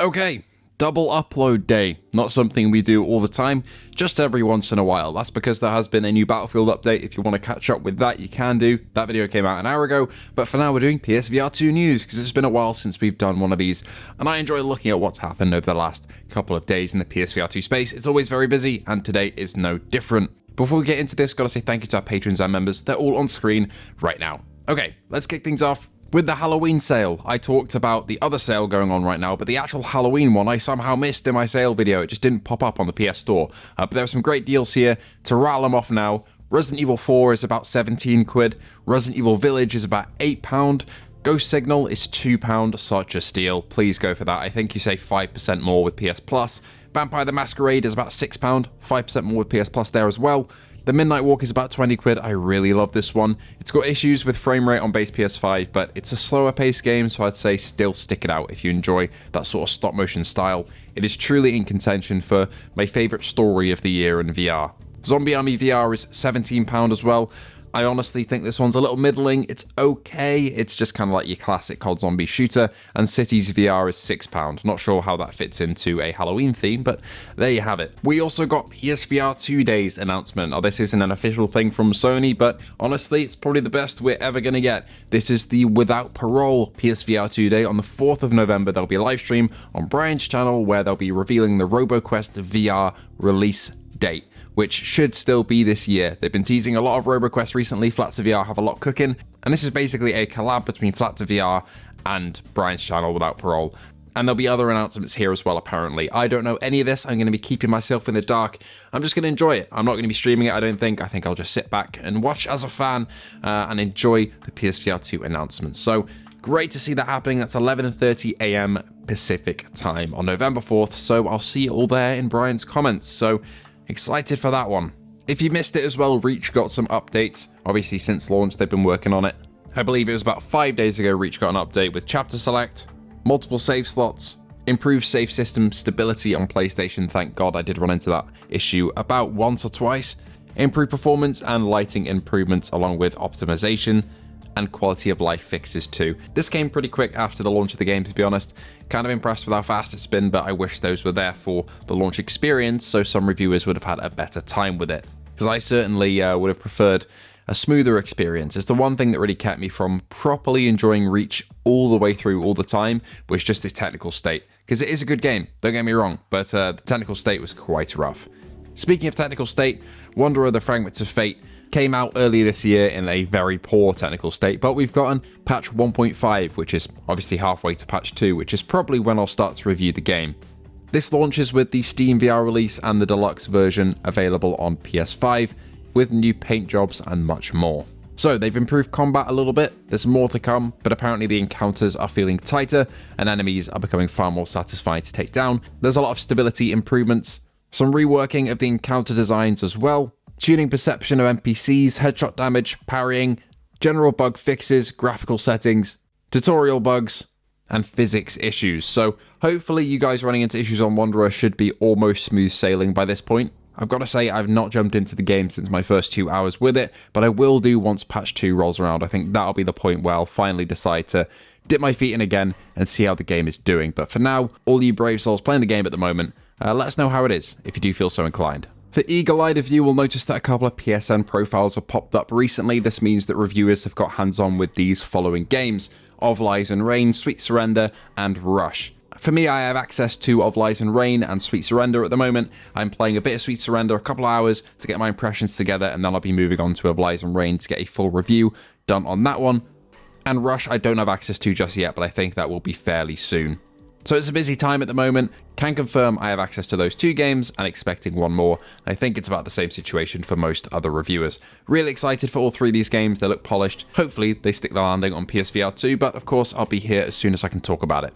Okay, double upload day. Not something we do all the time, just every once in a while. That's because there has been a new Battlefield update. If you want to catch up with that, you can do. That video came out an hour ago, but for now we're doing PSVR2 news because it's been a while since we've done one of these, and I enjoy looking at what's happened over the last couple of days in the PSVR2 space. It's always very busy, and today is no different. Before we get into this, gotta say thank you to our patrons and members. They're all on screen right now. Okay, let's kick things off with the Halloween sale. I talked about the other sale going on right now, but the actual Halloween one I somehow missed in my sale video. It just didn't pop up on the PS Store. But there are some great deals here. To rattle them off now, Resident Evil 4 is about 17 quid. Resident Evil Village is about £8. Ghost Signal is £2. Such a steal. Please go for that. I think you save 5% more with PS Plus. Vampire the Masquerade is about £6. 5% more with PS Plus there as well. The Midnight Walk is about 20 quid. I really love this one. It's got issues with frame rate on base PS5, but it's a slower paced game, so I'd say still stick it out if you enjoy that sort of stop motion style. It is truly in contention for my favourite story of the year in VR. Zombie Army VR is £17 as well. I honestly think this one's a little middling. It's okay. It's just kind of like your classic COD zombie shooter. And Cities VR is £6. Not sure how that fits into a Halloween theme, but there you have it. We also got PSVR 2 days announcement. Now, this isn't an official thing from Sony, but honestly, it's probably the best we're ever going to get. This is the Without Parole PSVR 2 day. On the 4th of November, there'll be a live stream on Brian's channel where they'll be revealing the RoboQuest VR release date, which should still be this year. They've been teasing a lot of RoboQuest recently. Flat to VR have a lot cooking, and this is basically a collab between Flat to VR and Brian's channel Without Parole. And there'll be other announcements here as well, apparently. I don't know any of this. I'm going to be keeping myself in the dark. I'm just going to enjoy it. I'm not going to be streaming it, I don't think. I think I'll just sit back and watch as a fan and enjoy the PSVR 2 announcements. So great to see that happening. That's 11:30 a.m. Pacific time on November 4th. So I'll see you all there in Brian's comments. So excited for that one. If you missed it as well, Reach got some updates. Obviously, since launch, they've been working on it. I believe it was about 5 days ago Reach got an update with chapter select, multiple save slots, improved save system stability on PlayStation. Thank God I did run into that issue about once or twice. Improved performance and lighting improvements along with optimization and quality of life fixes too. This came pretty quick after the launch of the game, to be honest. Kind of impressed with how fast it's been, but I wish those were there for the launch experience so some reviewers would have had a better time with it. Because I certainly would have preferred a smoother experience. It's the one thing that really kept me from properly enjoying Reach all the way through all the time, was just its technical state. Because it is a good game, don't get me wrong, but the technical state was quite rough. Speaking of technical state, Wanderer the Fragments of Fate came out earlier this year in a very poor technical state, but we've gotten patch 1.5, which is obviously halfway to patch 2, which is probably when I'll start to review the game. This launches with the Steam VR release and the deluxe version available on PS5, with new paint jobs and much more. So they've improved combat a little bit, there's more to come, but apparently the encounters are feeling tighter and enemies are becoming far more satisfying to take down. There's a lot of stability improvements, some reworking of the encounter designs as well, tuning perception of NPCs, headshot damage, parrying, general bug fixes, graphical settings, tutorial bugs, and physics issues. So hopefully you guys running into issues on Wanderer should be almost smooth sailing by this point. I've got to say I've not jumped into the game since my first 2 hours with it, but I will do once patch 2 rolls around. I think that'll be the point where I'll finally decide to dip my feet in again and see how the game is doing. But for now, all you brave souls playing the game at the moment, let us know how it is if you do feel so inclined. The eagle-eyed of you will notice that a couple of PSN profiles have popped up recently. This means that reviewers have got hands-on with these following games: Of Lies and Rain, Sweet Surrender, and Rush. For me, I have access to Of Lies and Rain and Sweet Surrender at the moment. I'm playing a bit of Sweet Surrender, a couple of hours to get my impressions together, and then I'll be moving on to Of Lies and Rain to get a full review done on that one. And Rush I don't have access to just yet, but I think that will be fairly soon. So it's a busy time at the moment. Can confirm I have access to those 2 games and expecting one more. I think it's about the same situation for most other reviewers. Really excited for all 3 of these games. They look polished. Hopefully they stick the landing on PSVR 2, but of course I'll be here as soon as I can talk about it.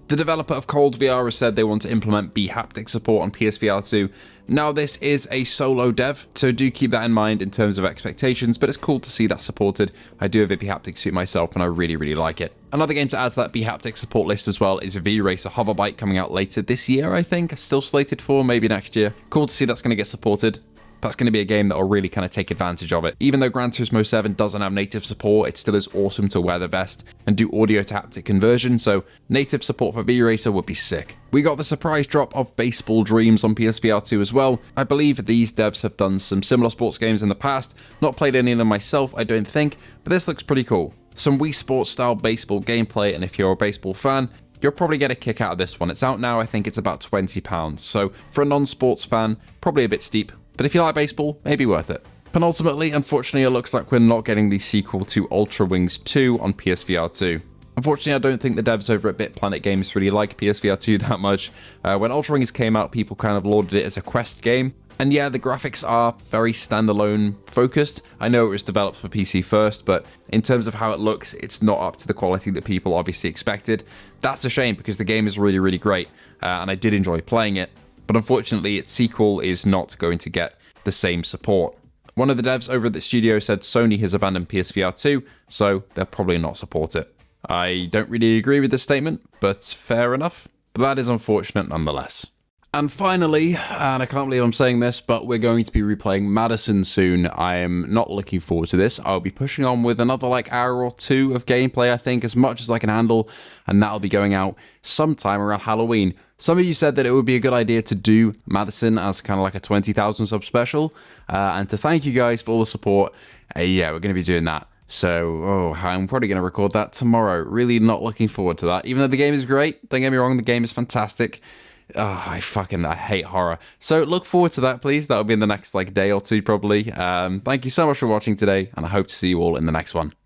The developer of Cold VR has said they want to implement Bhaptics Support on PSVR 2. Now, this is a solo dev, so do keep that in mind in terms of expectations, but it's cool to see that supported. I do have a Bhaptics suit myself, and I really like it. Another game to add to that Bhaptics support list as well is V-Racer Hoverbike, coming out later this year, I think. Still slated for maybe next year. Cool to see that's going to get supported. that's going to be a game that will really kind of take advantage of it. Even though Gran Turismo 7 doesn't have native support, it still is awesome to wear the vest and do audio to haptic conversion, so native support for V-Racer would be sick. We got the surprise drop of Baseball Dreams on PSVR2 as well. I believe these devs have done some similar sports games in the past, not played any of them myself, I don't think, but this looks pretty cool. Some Wii Sports style baseball gameplay, and if you're a baseball fan, you'll probably get a kick out of this one. It's out now, I think it's about £20, so for a non-sports fan, probably a bit steep, but if you like baseball, maybe worth it. Penultimately, unfortunately, it looks like we're not getting the sequel to Ultrawings 2 on PSVR2. Unfortunately, I don't think the devs over at Bit Planet Games really like PSVR2 that much. When Ultrawings came out, people kind of lauded it as a quest game. And yeah, the graphics are very standalone focused. I know it was developed for PC first, but in terms of how it looks, it's not up to the quality that people obviously expected. That's a shame because the game is really, really great, and I did enjoy playing it. But unfortunately, its sequel is not going to get the same support. One of the devs over at the studio said Sony has abandoned PSVR 2, so they'll probably not support it. I don't really agree with this statement, but fair enough. But that is unfortunate nonetheless. And finally, and I can't believe I'm saying this, but we're going to be replaying Madison soon. I am not looking forward to this. I'll be pushing on with another hour or two of gameplay, I think, as much as I can handle, and that'll be going out sometime around Halloween. Some of you said that it would be a good idea to do Madison as kind of like a 20,000 sub special, and to thank you guys for all the support. Yeah, we're going to be doing that. So, I'm probably going to record that tomorrow. Really not looking forward to that. Even though the game is great, don't get me wrong, the game is fantastic. I hate horror. So look forward to that, please. That'll be in the next day or two, probably. Thank you so much for watching today, and I hope to see you all in the next one.